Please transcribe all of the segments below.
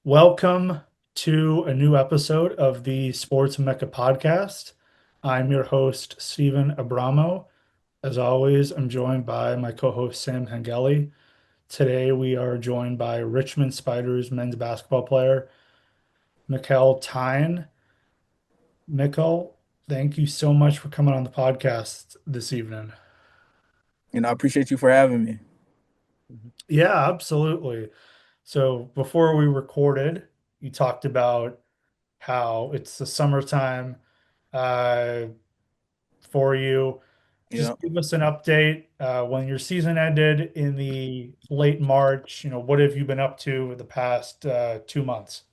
Welcome to a new episode of the Sports Mecca podcast. I'm your host, Stephen Abramo. As always, I'm joined by my co-host, Sam Hengeli. Today, we are joined by Richmond Spiders men's basketball player, Mikkel Tyne. Mikkel, thank you so much for coming on the podcast this evening. I appreciate you for having me. Yeah, absolutely. So before we recorded, you talked about how it's the summertime. Uh, for you. Yeah. Just give us an update when your season ended in the late March. What have you been up to the past 2 months?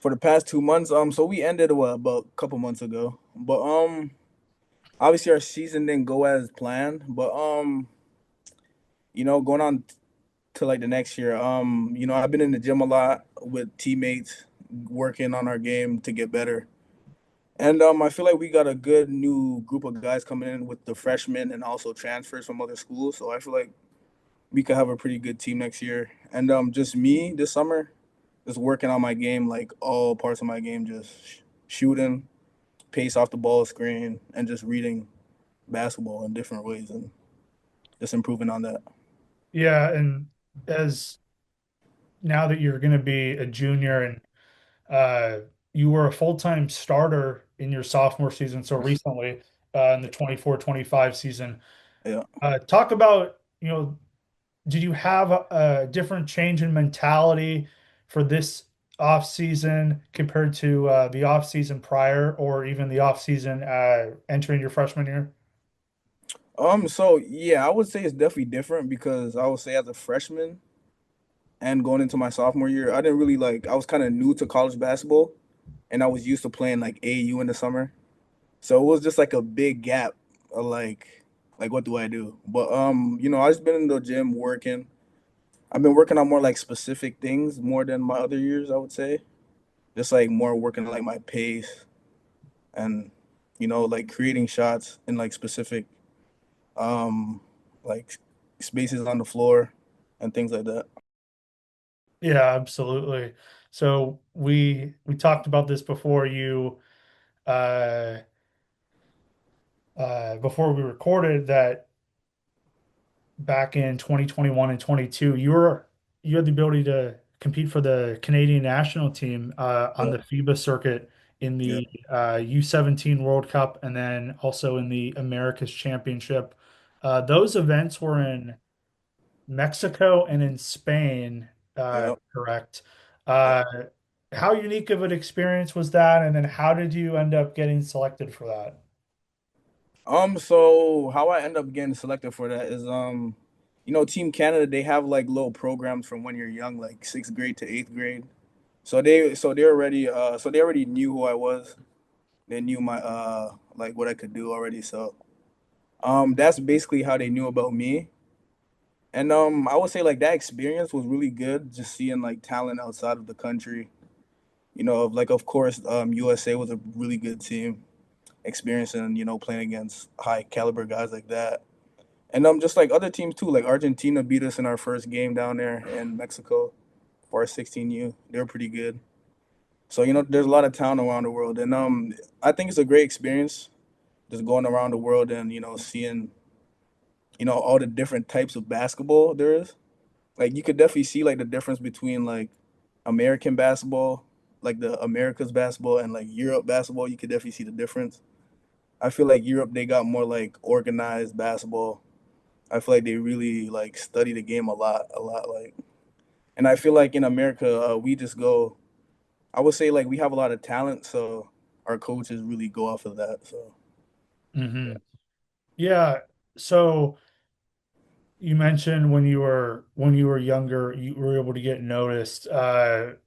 For the past 2 months, so we ended about a couple months ago. But obviously our season didn't go as planned. But going on to like the next year, I've been in the gym a lot with teammates, working on our game to get better. And I feel like we got a good new group of guys coming in with the freshmen and also transfers from other schools. So I feel like we could have a pretty good team next year. And just me this summer, just working on my game, like all parts of my game, just shooting, pace off the ball, screen, and just reading basketball in different ways and just improving on that. Yeah, and as now that you're going to be a junior and uh, you were a full-time starter in your sophomore season so recently in the 24-25 season. Yeah. Talk about, did you have a different change in mentality for this off season compared to the off season prior, or even the off season entering your freshman year? So yeah, I would say it's definitely different because I would say as a freshman and going into my sophomore year, I didn't really like. I was kind of new to college basketball, and I was used to playing like AU in the summer. So it was just like a big gap of like what do I do? But I just been in the gym working. I've been working on more like specific things more than my other years, I would say. Just like more working like my pace and like creating shots in like specific um like spaces on the floor and things like that. Yeah, absolutely. So we talked about this uh, before we recorded that back in 2021 and 22, you had the ability to compete for the Canadian national team on Yeah, the FIBA circuit in yeah, the U17 World Cup and then also in the Americas Championship. Those events were in Mexico and in Spain, yeah. correct? Yeah. Uh, how unique of an experience was that? And then how did you end up getting selected for that? So how I end up getting selected for that is Team Canada, they have like little programs from when you're young, like sixth grade to eighth grade. So they already knew who I was. They knew my like what I could do already. So that's basically how they knew about me. And I would say like that experience was really good, just seeing like talent outside of the country. Like of course, USA was a really good team, experiencing playing against high caliber guys like that. And just like other teams too, like Argentina beat us in our first game down there in Mexico for our 16U. They were pretty good. So there's a lot of talent around the world, and I think it's a great experience just going around the world and seeing all the different types of basketball there is. Like you could definitely see like the difference between like American basketball, like the Americas basketball, and like Europe basketball. You could definitely see the difference. I feel like Europe, they got more like organized basketball. I feel like they really like study the game a lot. Like, and I feel like in America, we just go. I would say like we have a lot of talent, so our coaches really go off of that. So Hmm. Yeah. So you mentioned when you were younger, you were able to get noticed, and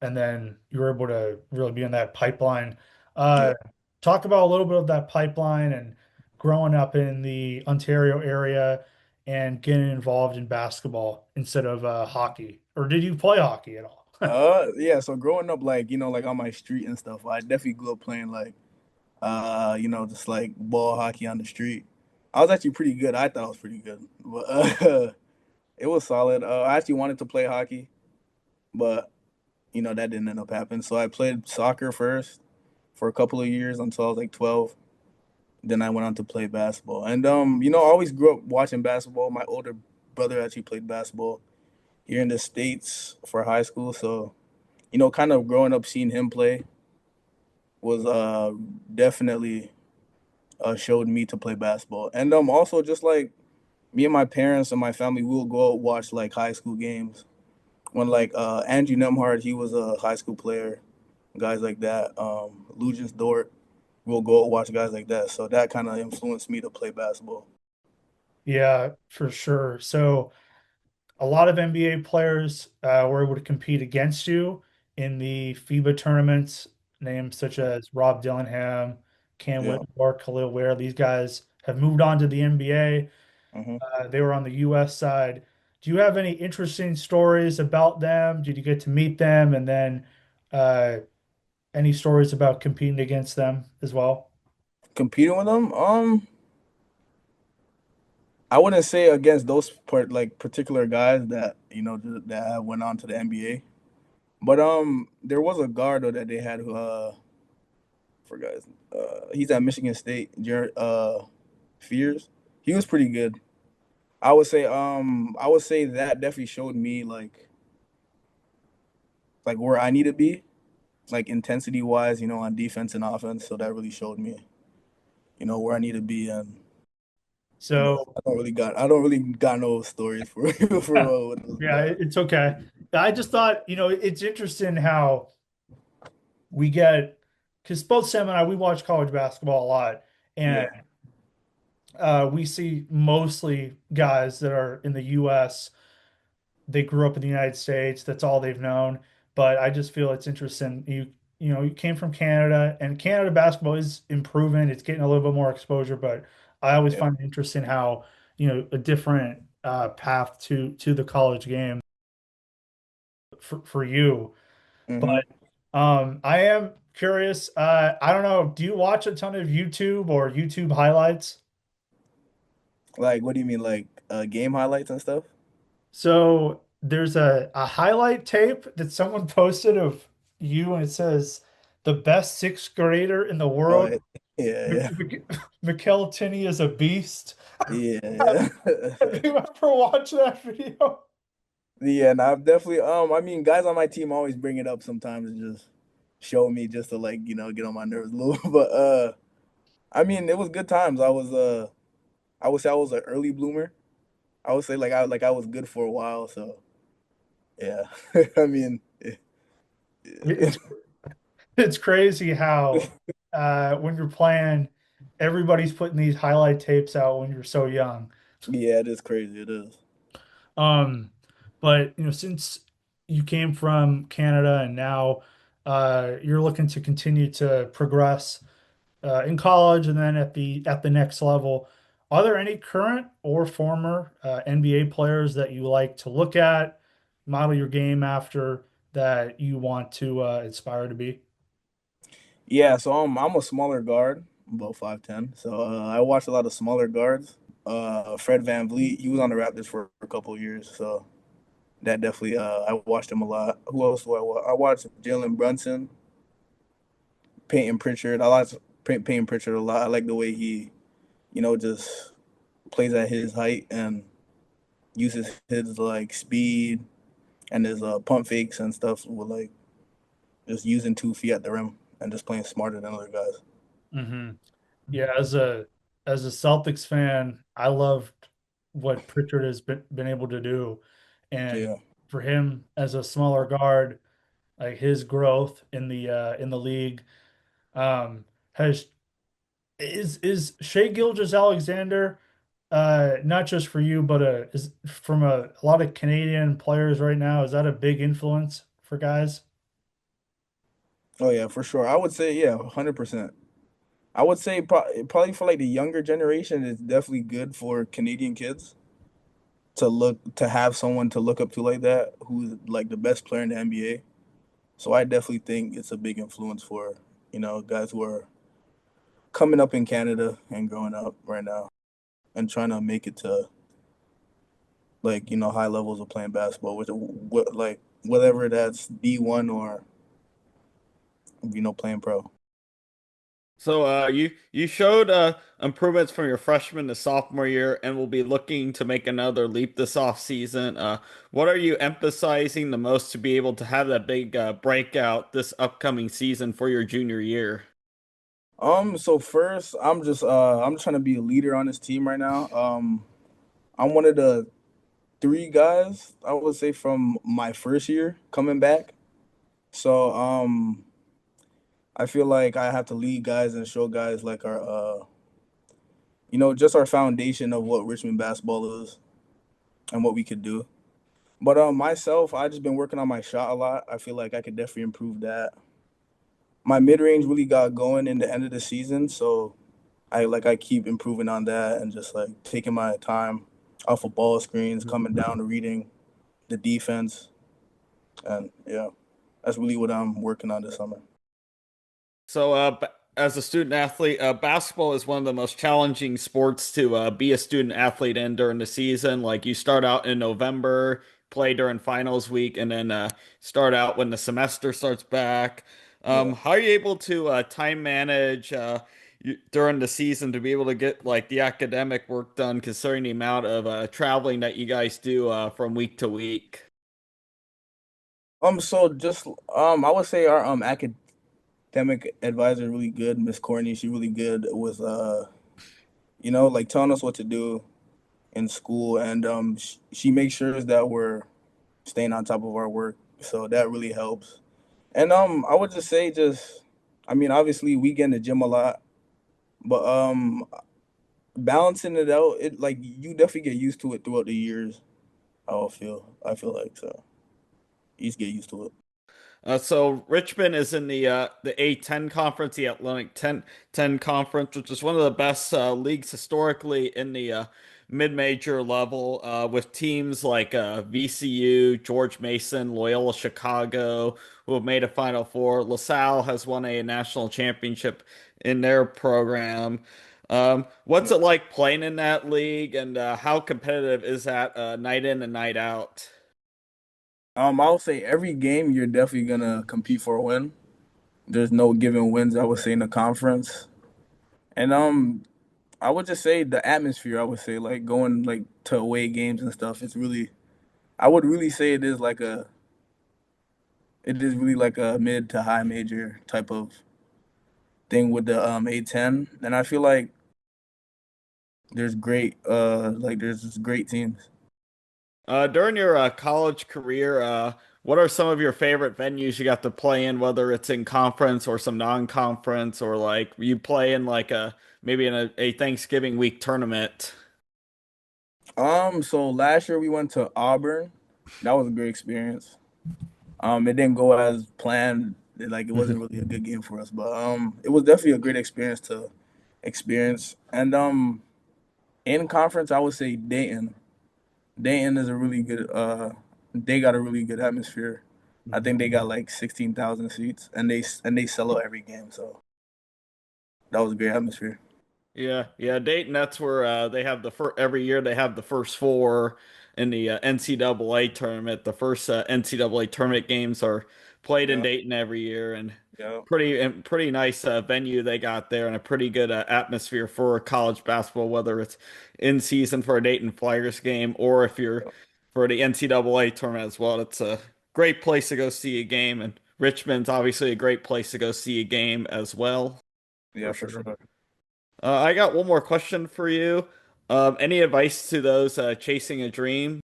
then you were able to really be in that pipeline. yeah. Uh, talk about a little bit of that pipeline and growing up in the Ontario area and getting involved in basketball instead of hockey. Or did you play hockey at all? Yeah. So growing up, like like on my street and stuff, I definitely grew up playing like just like ball hockey on the street. I was actually pretty good. I thought I was pretty good, but it was solid. I actually wanted to play hockey, but that didn't end up happening. So I played soccer first for a couple of years until I was like 12. Then I went on to play basketball. And I always grew up watching basketball. My older brother actually played basketball here in the States for high school. So, kind of growing up seeing him play was definitely showed me to play basketball. And also just like me and my parents and my family, we will go out watch like high school games. When like Andrew Nemhard, he was a high school player, guys like that. Lugens Dort, we'll go out watch guys like that. So that kind of influenced me to play basketball. Yeah, for sure. So a lot of NBA players were able to compete against you in the FIBA tournaments, names such as Rob Dillingham, Cam Yeah. Whitmore, Khalil Ware. These guys have moved on to the NBA. hmm They were on the US side. Do you have any interesting stories about them? Did you get to meet them? And then uh, any stories about competing against them as well? Competing with them, I wouldn't say against those particular guys that that went on to the NBA. But there was a guard though that they had who for guys. He's at Michigan State. Jared Fears. He was pretty good. I would say that definitely showed me like where I need to be, like intensity wise, on defense and offense. So that really showed me, where I need to be. And So, I don't really got no stories for for yeah, with those yeah, guys. it's okay. I just thought, it's interesting how we get, because both Sam and I, we watch college basketball a lot, and Yeah, we see mostly guys that are in the US. They grew up in the United States. That's all they've known. But I just feel it's interesting. You came from Canada, and Canada basketball is improving. It's getting a little bit more exposure, but I always yeah. find it interesting how, a different path to the college game for you. hmm But I am curious. I don't know. Do you watch a ton of YouTube or YouTube highlights? Like, what do you mean, like game highlights and stuff? So there's a highlight tape that someone posted of you, and it says the best sixth grader in the Oh, world. yeah, Mikkel Tyne is a beast. yeah, Have yeah. you ever watched that video? Yeah, and I've definitely I mean guys on my team always bring it up sometimes and just show me just to like, get on my nerves a little. But I mean it was good times. I would say I was an early bloomer. I would say like I was good for a while, so yeah. I mean It's it's crazy how when you're playing, everybody's putting these highlight tapes out when you're so young. yeah, it is crazy. It is. Um, but since you came from Canada and now you're looking to continue to progress in college and then at the next level, are there any current or former NBA players that you like to look at, model your game after that you want to aspire to be? Yeah, so I'm a smaller guard, I'm about 5'10". So I watch a lot of smaller guards. Fred Van Vliet, he was on the Raptors for a couple of years, so that definitely I watched him a lot. Who else do I watch? I watched Jalen Brunson, Peyton Pritchard. I like Peyton Pritchard a lot. I like the way he, just plays at his height and uses his like speed and his pump fakes and stuff with like just using 2 feet at the rim and just playing smarter than other guys. Hmm. Yeah, as a Celtics fan, I loved what Pritchard has been able to do, and Yeah. for him as a smaller guard, like his growth in the league, has is Shea Gilgeous-Alexander, not just for you, but is from a lot of Canadian players right now. Is that a big influence for guys? Oh yeah, for sure. I would say yeah, 100%. I would say probably for like the younger generation, it's definitely good for Canadian kids to have someone to look up to like that, who's like the best player in the NBA. So I definitely think it's a big influence for guys who are coming up in Canada and growing up right now and trying to make it to like high levels of playing basketball. Which what like whether that's D1 or playing pro. So you showed improvements from your freshman to sophomore year and will be looking to make another leap this off season. What are you emphasizing the most to be able to have that big breakout this upcoming season for your junior year? So first, I'm trying to be a leader on this team right now. I'm one of the three guys I would say from my first year coming back. So I feel like I have to lead guys and show guys like our just our foundation of what Richmond basketball is and what we could do. But myself, I just been working on my shot a lot. I feel like I could definitely improve that. My mid range really got going in the end of the season, so I keep improving on that and just like taking my time off of ball screens, coming down to reading the defense, and yeah, that's really what I'm working on this summer. So, as a student athlete, basketball is one of the most challenging sports to be a student athlete in during the season. Like you start out in November, play during finals week, and then start out when the semester starts back. Yeah. How are you able to time manage during the season to be able to get like the academic work done, considering the amount of traveling that you guys do from week to week? So just I would say our academic advisor is really good, Miss Courtney. She's really good with like telling us what to do in school, and she makes sure that we're staying on top of our work. So that really helps. And I would just say I mean, obviously we get in the gym a lot, but balancing it out, it like you definitely get used to it throughout the years. I feel like so. You just get used to it. So Richmond is in the A10 conference, the Atlantic 10 conference, which is one of the best leagues historically in the mid-major level, with teams like VCU, George Mason, Loyola Chicago, who have made a Final Four. LaSalle has won a national championship in their program. What's Yeah. it like playing in that league, and how competitive is that night in and night out? I would say every game you're definitely gonna compete for a win. There's no given wins, I would say, in the conference. And I would just say the atmosphere, I would say, like going like to away games and stuff, it's really I would really say it is really like a mid to high major type of thing with the A10. And I feel like there's just great teams. During your college career, what are some of your favorite venues you got to play in, whether it's in conference or some non-conference, or like you play in like a maybe in a Thanksgiving week tournament? So last year we went to Auburn. That was a great experience. It didn't go as planned. It wasn't really a good game for us, but it was definitely a great experience to experience. And in conference, I would say Dayton. Dayton is a really good. They got a really good atmosphere. I think they got like 16,000 seats, and they sell out every game. So that was a great atmosphere. Yeah, yeah, Dayton. That's where they have the first every year. They have the first four in the NCAA tournament. The first NCAA tournament games are played in Yeah, Dayton every year, and yeah, pretty nice venue they got there, and a pretty good atmosphere for college basketball. Whether it's in season for a Dayton Flyers game or if you're for the NCAA tournament as well, it's a great place to go see a game. And Richmond's obviously a great place to go see a game as well. yeah, For for sure. sure. I got one more question for you. Any advice to those chasing a dream?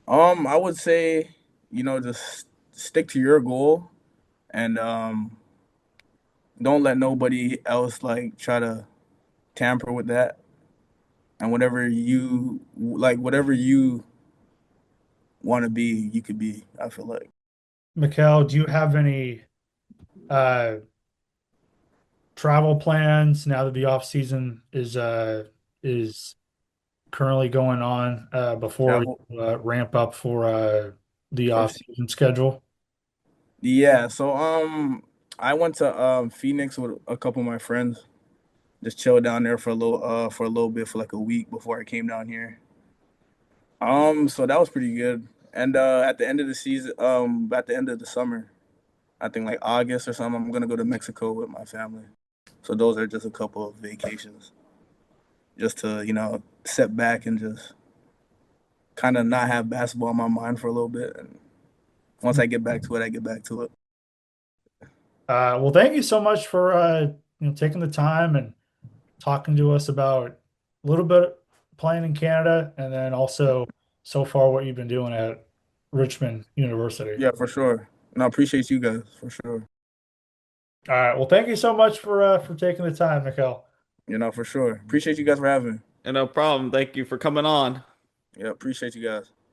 I would say, just stick to your goal and don't let nobody else like try to tamper with that. And whatever you want to be, you could be. I feel like. Mikkel, do you have any uh travel plans now that the off season is currently going on before Travel. you ramp up for the For off season schedule? Yeah, so I went to Phoenix with a couple of my friends. Just chilled down there for a little bit for like a week before I came down here. So that was pretty good. And at the end of the season, at the end of the summer, I think like August or something, I'm gonna go to Mexico with my family. So those are just a couple of vacations, just to sit back and just kind of not have basketball on my mind for a little bit. And once I get back to it, I get back to it. Well, thank you so much for taking the time and talking to us about a little bit playing in Canada and then also so far what you've been doing at Richmond University. Yeah, for sure. And I appreciate you guys for sure. All right. Well, thank you so much for taking the time, Mikkel. For sure. Appreciate you guys for having me. And no problem. Thank you for coming on. Yeah, appreciate you guys.